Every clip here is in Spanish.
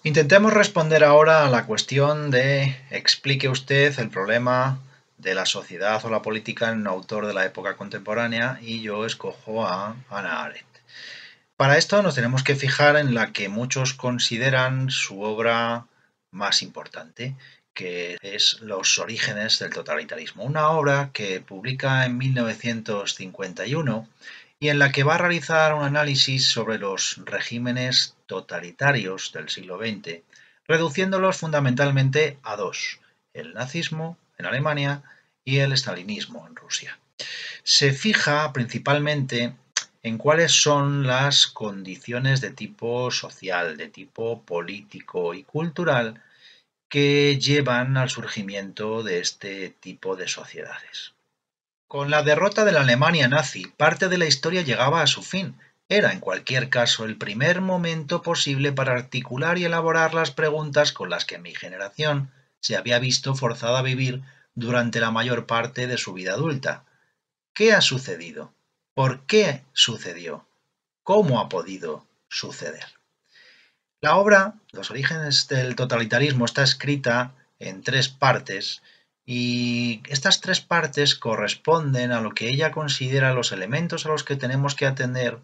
Intentemos responder ahora a la cuestión de explique usted el problema de la sociedad o la política en un autor de la época contemporánea y yo escojo a Hannah Arendt. Para esto nos tenemos que fijar en la que muchos consideran su obra más importante, que es Los orígenes del totalitarismo, una obra que publica en 1951 y en la que va a realizar un análisis sobre los regímenes totalitarios del siglo XX, reduciéndolos fundamentalmente a dos: el nazismo en Alemania y el estalinismo en Rusia. Se fija principalmente en cuáles son las condiciones de tipo social, de tipo político y cultural que llevan al surgimiento de este tipo de sociedades. Con la derrota de la Alemania nazi, parte de la historia llegaba a su fin. Era, en cualquier caso, el primer momento posible para articular y elaborar las preguntas con las que mi generación se había visto forzada a vivir durante la mayor parte de su vida adulta. ¿Qué ha sucedido? ¿Por qué sucedió? ¿Cómo ha podido suceder? La obra, Los orígenes del totalitarismo, está escrita en tres partes y estas tres partes corresponden a lo que ella considera los elementos a los que tenemos que atender,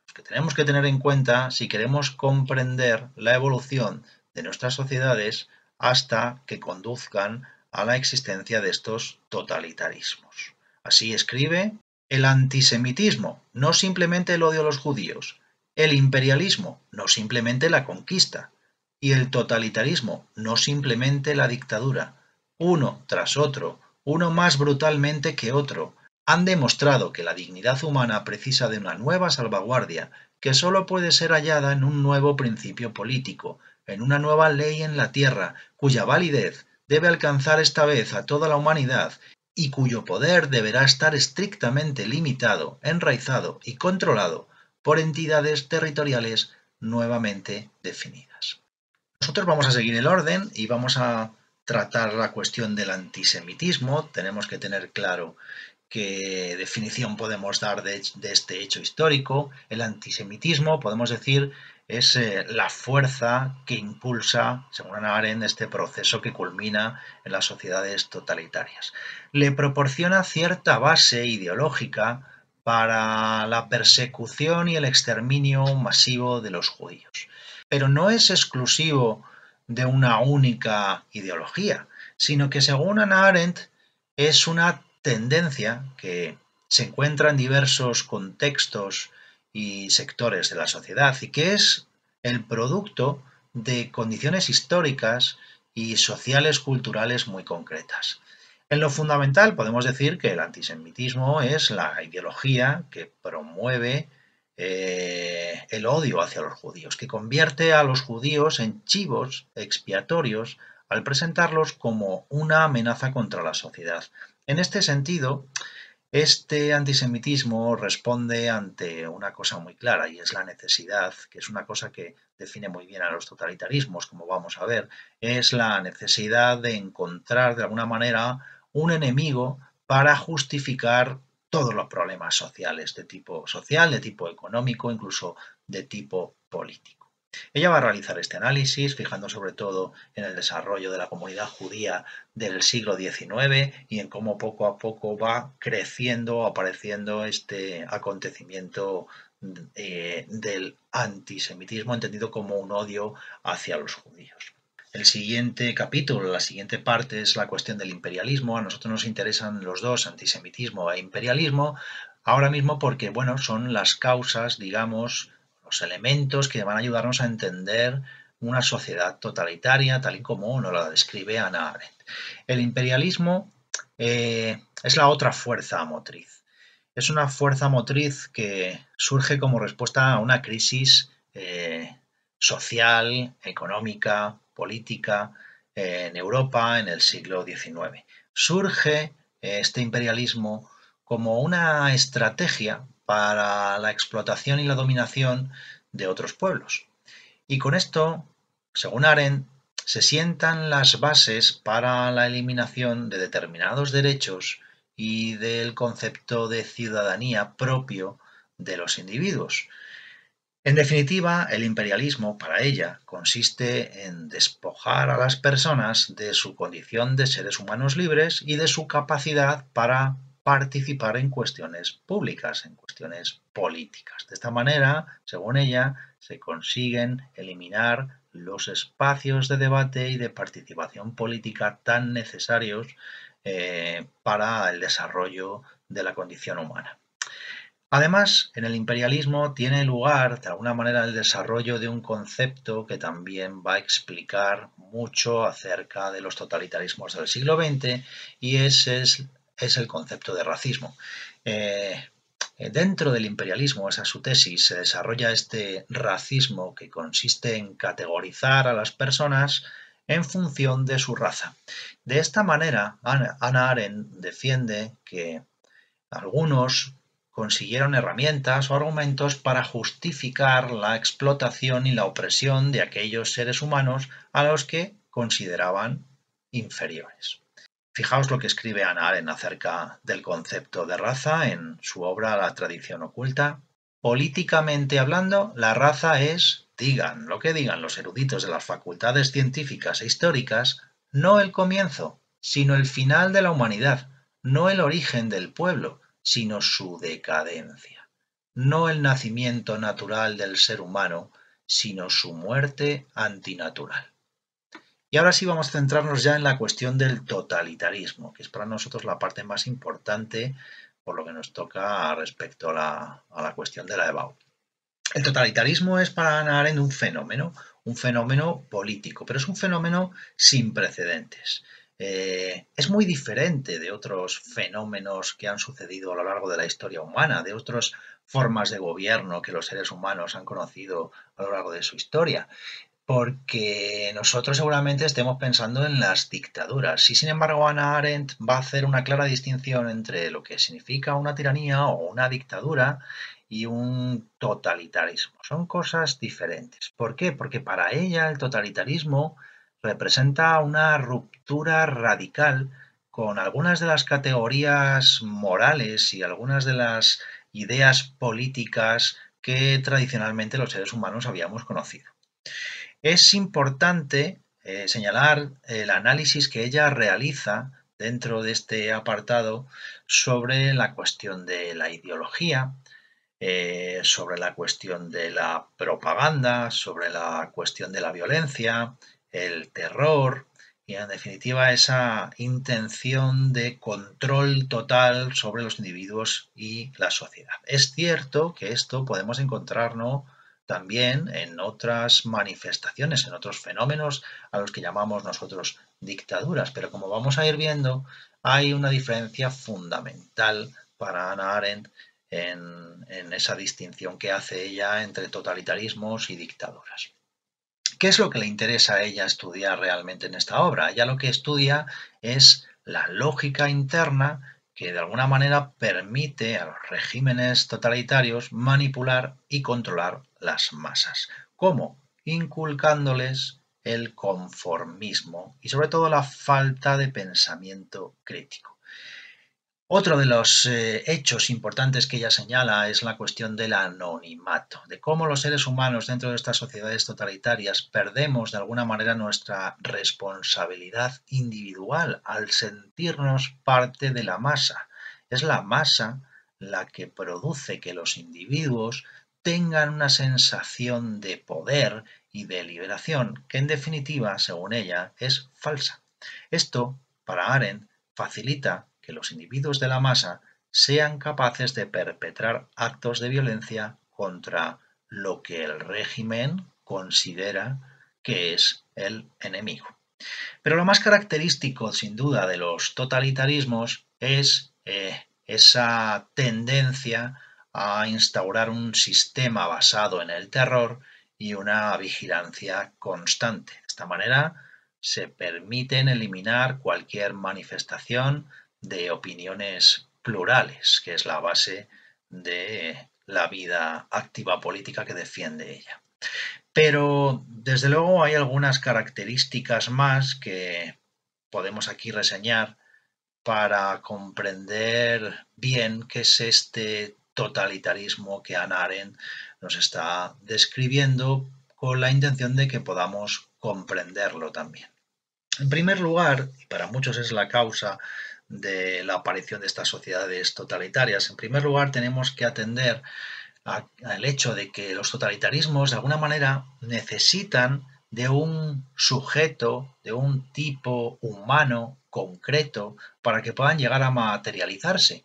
los que tenemos que tener en cuenta si queremos comprender la evolución de nuestras sociedades hasta que conduzcan a la existencia de estos totalitarismos. Así escribe: el antisemitismo, no simplemente el odio a los judíos; el imperialismo, no simplemente la conquista; y el totalitarismo, no simplemente la dictadura. Uno tras otro, uno más brutalmente que otro, han demostrado que la dignidad humana precisa de una nueva salvaguardia que sólo puede ser hallada en un nuevo principio político, en una nueva ley en la tierra, cuya validez debe alcanzar esta vez a toda la humanidad y cuyo poder deberá estar estrictamente limitado, enraizado y controlado por entidades territoriales nuevamente definidas. Nosotros vamos a seguir el orden y vamos a tratar la cuestión del antisemitismo. Tenemos que tener claro qué definición podemos dar de este hecho histórico. El antisemitismo, podemos decir, es la fuerza que impulsa, según Hannah Arendt, este proceso que culmina en las sociedades totalitarias. Le proporciona cierta base ideológica para la persecución y el exterminio masivo de los judíos. Pero no es exclusivo de una única ideología, sino que, según Hannah Arendt, es una tendencia que se encuentra en diversos contextos y sectores de la sociedad y que es el producto de condiciones históricas y sociales culturales muy concretas. En lo fundamental podemos decir que el antisemitismo es la ideología que promueve el odio hacia los judíos, que convierte a los judíos en chivos expiatorios al presentarlos como una amenaza contra la sociedad. En este sentido, este antisemitismo responde ante una cosa muy clara, y es la necesidad, que es una cosa que define muy bien a los totalitarismos, como vamos a ver, es la necesidad de encontrar de alguna manera un enemigo para justificar todos los problemas sociales, de tipo social, de tipo económico, incluso de tipo político. Ella va a realizar este análisis fijando sobre todo en el desarrollo de la comunidad judía del siglo XIX y en cómo poco a poco va creciendo, apareciendo este acontecimiento del antisemitismo, entendido como un odio hacia los judíos. El siguiente capítulo, la siguiente parte, es la cuestión del imperialismo. A nosotros nos interesan los dos, antisemitismo e imperialismo, ahora mismo porque, bueno, son las causas, digamos, los elementos que van a ayudarnos a entender una sociedad totalitaria, tal y como nos la describe Hannah Arendt. El imperialismo es la otra fuerza motriz. Es una fuerza motriz que surge como respuesta a una crisis social, económica, política en Europa en el siglo XIX. Surge este imperialismo como una estrategia para la explotación y la dominación de otros pueblos. Y con esto, según Arendt, se sientan las bases para la eliminación de determinados derechos y del concepto de ciudadanía propio de los individuos. En definitiva, el imperialismo para ella consiste en despojar a las personas de su condición de seres humanos libres y de su capacidad para participar en cuestiones públicas, en cuestiones políticas. De esta manera, según ella, se consiguen eliminar los espacios de debate y de participación política tan necesarios para el desarrollo de la condición humana. Además, en el imperialismo tiene lugar, de alguna manera, el desarrollo de un concepto que también va a explicar mucho acerca de los totalitarismos del siglo XX y ese es el concepto de racismo. Eh, Dentro del imperialismo, esa es su tesis, se desarrolla este racismo que consiste en categorizar a las personas en función de su raza. De esta manera, Hannah Arendt defiende que algunos consiguieron herramientas o argumentos para justificar la explotación y la opresión de aquellos seres humanos a los que consideraban inferiores. Fijaos lo que escribe Hannah Arendt acerca del concepto de raza en su obra La tradición oculta. Políticamente hablando, la raza es, digan lo que digan los eruditos de las facultades científicas e históricas, no el comienzo, sino el final de la humanidad, no el origen del pueblo, sino su decadencia, no el nacimiento natural del ser humano, sino su muerte antinatural. Y ahora sí vamos a centrarnos ya en la cuestión del totalitarismo, que es para nosotros la parte más importante por lo que nos toca respecto a la cuestión de la EBAU. El totalitarismo es para Hannah Arendt un fenómeno político, pero es un fenómeno sin precedentes. Es muy diferente de otros fenómenos que han sucedido a lo largo de la historia humana, de otras formas de gobierno que los seres humanos han conocido a lo largo de su historia, porque nosotros seguramente estemos pensando en las dictaduras. Y sin embargo, Hannah Arendt va a hacer una clara distinción entre lo que significa una tiranía o una dictadura y un totalitarismo. Son cosas diferentes. ¿Por qué? Porque para ella el totalitarismo representa una ruptura radical con algunas de las categorías morales y algunas de las ideas políticas que tradicionalmente los seres humanos habíamos conocido. Es importante señalar el análisis que ella realiza dentro de este apartado sobre la cuestión de la ideología, sobre la cuestión de la propaganda, sobre la cuestión de la violencia, el terror y en definitiva esa intención de control total sobre los individuos y la sociedad. Es cierto que esto podemos encontrarnos también en otras manifestaciones, en otros fenómenos a los que llamamos nosotros dictaduras, pero como vamos a ir viendo, hay una diferencia fundamental para Hannah Arendt en esa distinción que hace ella entre totalitarismos y dictaduras. ¿Qué es lo que le interesa a ella estudiar realmente en esta obra? Ella lo que estudia es la lógica interna que de alguna manera permite a los regímenes totalitarios manipular y controlar las masas. ¿Cómo? Inculcándoles el conformismo y sobre todo la falta de pensamiento crítico. Otro de los hechos importantes que ella señala es la cuestión del anonimato, de cómo los seres humanos dentro de estas sociedades totalitarias perdemos de alguna manera nuestra responsabilidad individual al sentirnos parte de la masa. Es la masa la que produce que los individuos tengan una sensación de poder y de liberación que en definitiva, según ella, es falsa. Esto, para Arendt, facilita que los individuos de la masa sean capaces de perpetrar actos de violencia contra lo que el régimen considera que es el enemigo. Pero lo más característico, sin duda, de los totalitarismos es esa tendencia a instaurar un sistema basado en el terror y una vigilancia constante. De esta manera se permiten eliminar cualquier manifestación de opiniones plurales, que es la base de la vida activa política que defiende ella. Pero desde luego hay algunas características más que podemos aquí reseñar para comprender bien qué es este totalitarismo que Hannah Arendt nos está describiendo con la intención de que podamos comprenderlo también. En primer lugar, y para muchos es la causa de la aparición de estas sociedades totalitarias, en primer lugar tenemos que atender al hecho de que los totalitarismos de alguna manera necesitan de un sujeto, de un tipo humano concreto para que puedan llegar a materializarse.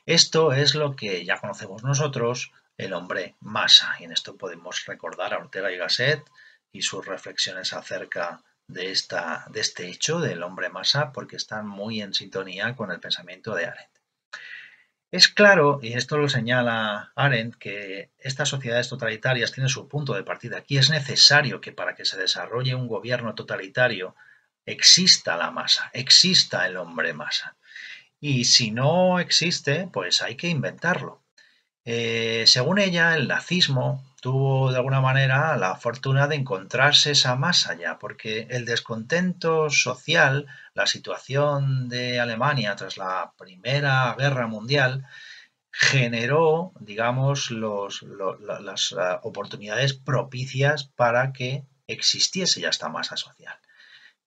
Esto es lo que ya conocemos nosotros, el hombre masa, y en esto podemos recordar a Ortega y Gasset y sus reflexiones acerca de este hecho del hombre masa, porque están muy en sintonía con el pensamiento de Arendt. Es claro, y esto lo señala Arendt, que estas sociedades totalitarias tienen su punto de partida. Aquí es necesario que para que se desarrolle un gobierno totalitario exista la masa, exista el hombre masa. Y si no existe, pues hay que inventarlo. Según ella, el nazismo tuvo de alguna manera la fortuna de encontrarse esa masa ya, porque el descontento social, la situación de Alemania tras la Primera Guerra Mundial, generó, digamos, las oportunidades propicias para que existiese ya esta masa social.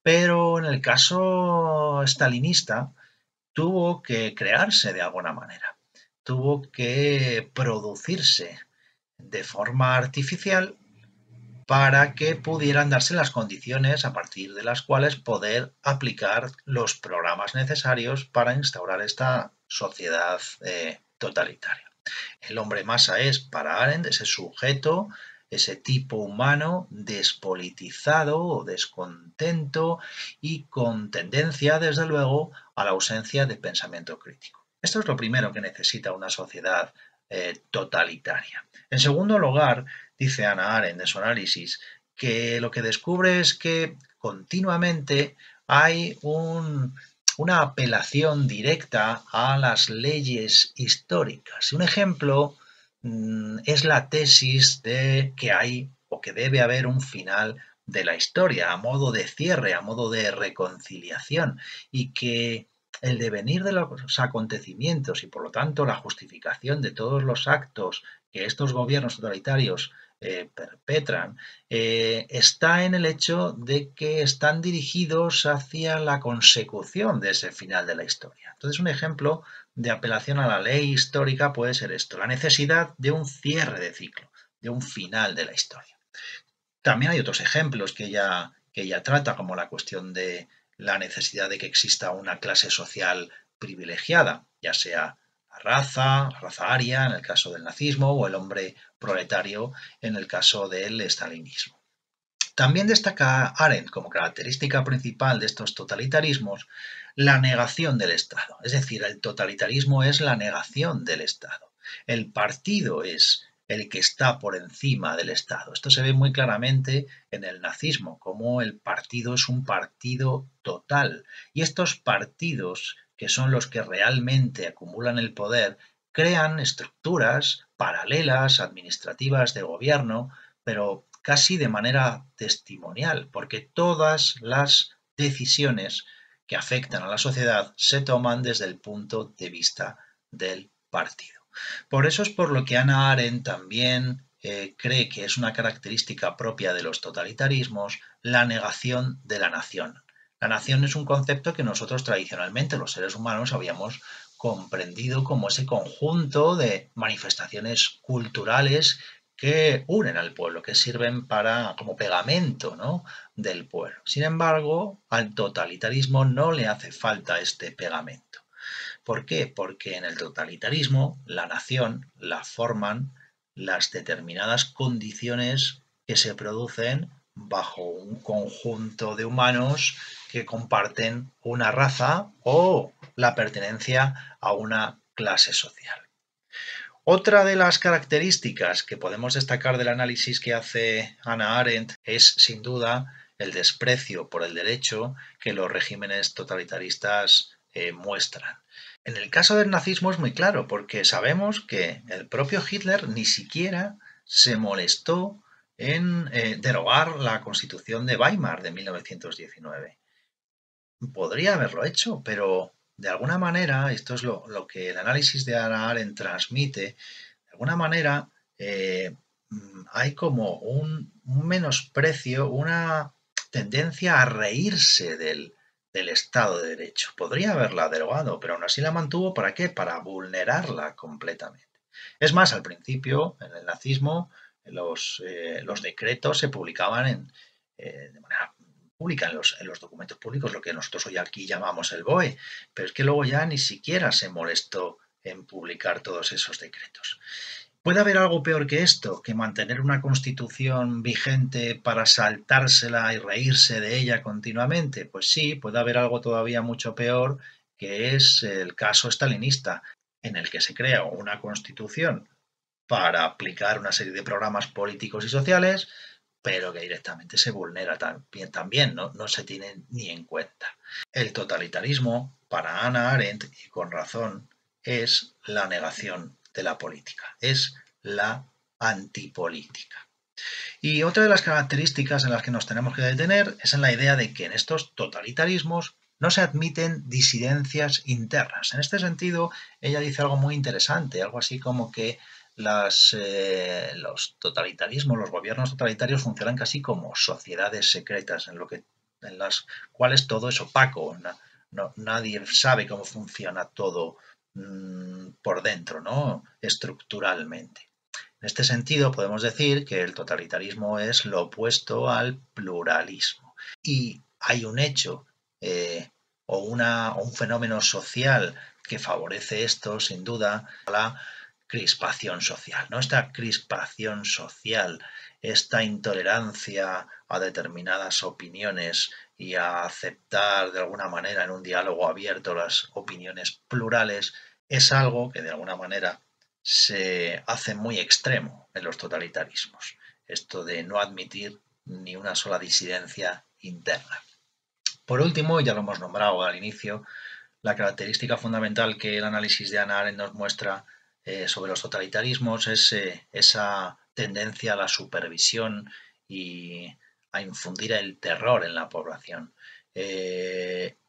Pero en el caso stalinista, tuvo que crearse de alguna manera, tuvo que producirse de forma artificial para que pudieran darse las condiciones a partir de las cuales poder aplicar los programas necesarios para instaurar esta sociedad totalitaria. El hombre masa es, para Arendt, ese sujeto, ese tipo humano despolitizado o descontento y con tendencia, desde luego, a la ausencia de pensamiento crítico. Esto es lo primero que necesita una sociedad totalitaria. En segundo lugar, dice Hannah Arendt en su análisis, que lo que descubre es que continuamente hay una apelación directa a las leyes históricas. Un ejemplo es la tesis de que hay o que debe haber un final de la historia, a modo de cierre, a modo de reconciliación, y que el devenir de los acontecimientos y por lo tanto la justificación de todos los actos que estos gobiernos totalitarios perpetran, está en el hecho de que están dirigidos hacia la consecución de ese final de la historia. Entonces, un ejemplo de apelación a la ley histórica puede ser esto, la necesidad de un cierre de ciclo, de un final de la historia. También hay otros ejemplos que ella trata, como la cuestión de la necesidad de que exista una clase social privilegiada, ya sea la raza aria en el caso del nazismo o el hombre proletario en el caso del estalinismo. También destaca Arendt como característica principal de estos totalitarismos la negación del Estado. Es decir, el totalitarismo es la negación del Estado. El partido es el que está por encima del Estado. Esto se ve muy claramente en el nazismo, como el partido es un partido total. Y estos partidos, que son los que realmente acumulan el poder, crean estructuras paralelas, administrativas de gobierno, pero casi de manera testimonial, porque todas las decisiones que afectan a la sociedad se toman desde el punto de vista del partido. Por eso es por lo que Hannah Arendt también cree que es una característica propia de los totalitarismos la negación de la nación. La nación es un concepto que nosotros tradicionalmente, los seres humanos, habíamos comprendido como ese conjunto de manifestaciones culturales que unen al pueblo, que sirven como pegamento, ¿no?, del pueblo. Sin embargo, al totalitarismo no le hace falta este pegamento. ¿Por qué? Porque en el totalitarismo la nación la forman las determinadas condiciones que se producen bajo un conjunto de humanos que comparten una raza o la pertenencia a una clase social. Otra de las características que podemos destacar del análisis que hace Hannah Arendt es, sin duda, el desprecio por el derecho que los regímenes totalitaristas muestran. En el caso del nazismo es muy claro, porque sabemos que el propio Hitler ni siquiera se molestó en derogar la Constitución de Weimar de 1919. Podría haberlo hecho, pero de alguna manera, esto es lo que el análisis de Hannah Arendt transmite, de alguna manera hay como un menosprecio, una tendencia a reírse del Estado de Derecho. Podría haberla derogado, pero aún así la mantuvo. ¿Para qué? Para vulnerarla completamente. Es más, al principio, en el nazismo, los decretos se publicaban de manera pública en los documentos públicos, lo que nosotros hoy aquí llamamos el BOE, pero es que luego ya ni siquiera se molestó en publicar todos esos decretos. ¿Puede haber algo peor que esto? ¿Que mantener una constitución vigente para saltársela y reírse de ella continuamente? Pues sí, puede haber algo todavía mucho peor, que es el caso stalinista, en el que se crea una constitución para aplicar una serie de programas políticos y sociales, pero que directamente se vulnera también, ¿no? No se tiene ni en cuenta. El totalitarismo, para Hannah Arendt, y con razón, es la negación de la política, es la antipolítica. Y otra de las características en las que nos tenemos que detener es en la idea de que en estos totalitarismos no se admiten disidencias internas. En este sentido, ella dice algo muy interesante, algo así como que los totalitarismos, los gobiernos totalitarios funcionan casi como sociedades secretas en las cuales todo es opaco. Nadie sabe cómo funciona todo por dentro, ¿no? Estructuralmente. En este sentido, podemos decir que el totalitarismo es lo opuesto al pluralismo. Y hay un hecho o un fenómeno social que favorece esto, sin duda, la crispación social, ¿no? Esta crispación social, esta intolerancia a determinadas opiniones y a aceptar de alguna manera en un diálogo abierto las opiniones plurales, es algo que de alguna manera se hace muy extremo en los totalitarismos. Esto de no admitir ni una sola disidencia interna. Por último, ya lo hemos nombrado al inicio, la característica fundamental que el análisis de Hannah Arendt nos muestra sobre los totalitarismos es esa tendencia a la supervisión y a infundir el terror en la población.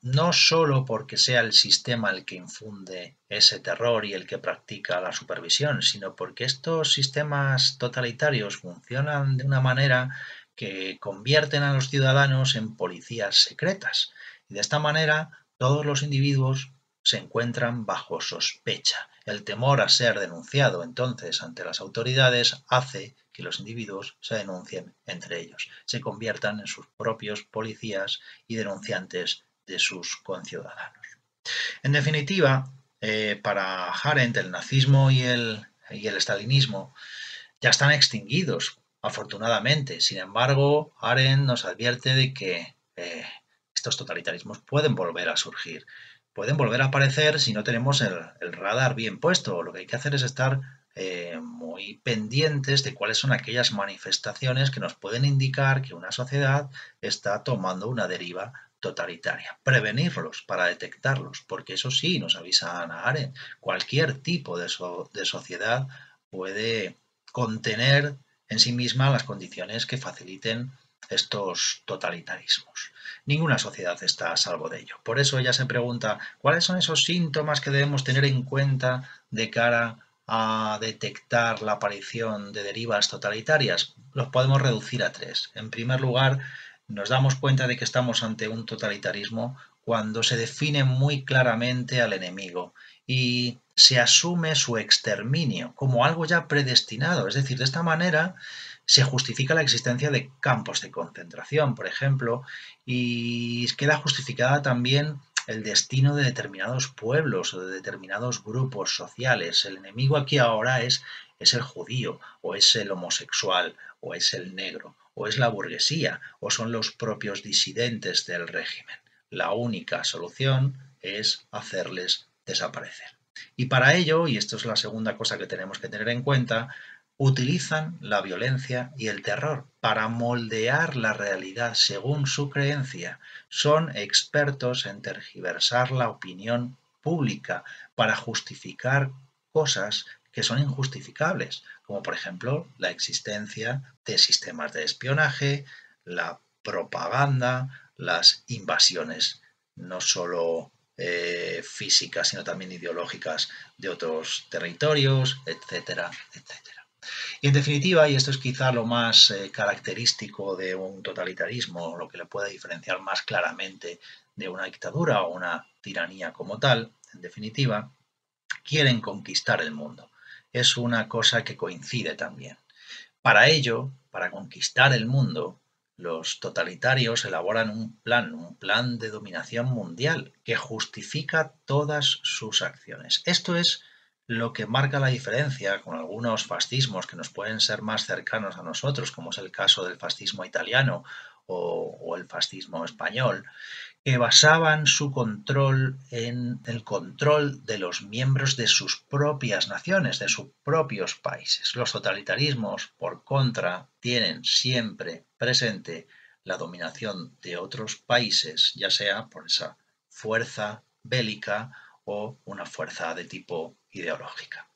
No solo porque sea el sistema el que infunde ese terror y el que practica la supervisión, sino porque estos sistemas totalitarios funcionan de una manera que convierten a los ciudadanos en policías secretas. Y de esta manera todos los individuos se encuentran bajo sospecha. El temor a ser denunciado entonces ante las autoridades hace que los individuos se denuncien entre ellos, se conviertan en sus propios policías y denunciantes de sus conciudadanos. En definitiva, para Arendt el nazismo y el estalinismo ya están extinguidos, afortunadamente. Sin embargo, Arendt nos advierte de que estos totalitarismos pueden volver a surgir, pueden volver a aparecer si no tenemos el radar bien puesto. Lo que hay que hacer es estar muy pendientes de cuáles son aquellas manifestaciones que nos pueden indicar que una sociedad está tomando una deriva totalitaria. Prevenirlos para detectarlos, porque eso sí, nos avisa Hannah Arendt, cualquier tipo de sociedad puede contener en sí misma las condiciones que faciliten estos totalitarismos. Ninguna sociedad está a salvo de ello. Por eso ella se pregunta, ¿cuáles son esos síntomas que debemos tener en cuenta de cara a detectar la aparición de derivas totalitarias? Los podemos reducir a tres. En primer lugar, nos damos cuenta de que estamos ante un totalitarismo cuando se define muy claramente al enemigo y se asume su exterminio como algo ya predestinado. Es decir, de esta manera se justifica la existencia de campos de concentración, por ejemplo, y queda justificada también el destino de determinados pueblos o de determinados grupos sociales. El enemigo aquí ahora es el judío, o es el homosexual, o es el negro, o es la burguesía, o son los propios disidentes del régimen. La única solución es hacerles desaparecer. Y para ello, y esto es la segunda cosa que tenemos que tener en cuenta, utilizan la violencia y el terror para moldear la realidad según su creencia. Son expertos en tergiversar la opinión pública para justificar cosas que son injustificables, como por ejemplo la existencia de sistemas de espionaje, la propaganda, las invasiones, no solo físicas, sino también ideológicas de otros territorios, etcétera, etcétera. Y en definitiva, y esto es quizá lo más característico de un totalitarismo, lo que le puede diferenciar más claramente de una dictadura o una tiranía como tal, en definitiva, quieren conquistar el mundo. Es una cosa que coincide también. Para ello, para conquistar el mundo, los totalitarios elaboran un plan de dominación mundial que justifica todas sus acciones. Esto es lo que marca la diferencia con algunos fascismos que nos pueden ser más cercanos a nosotros, como es el caso del fascismo italiano o el fascismo español, que basaban su control en el control de los miembros de sus propias naciones, de sus propios países. Los totalitarismos, por contra, tienen siempre presente la dominación de otros países, ya sea por esa fuerza bélica o una fuerza de tipo ideológica.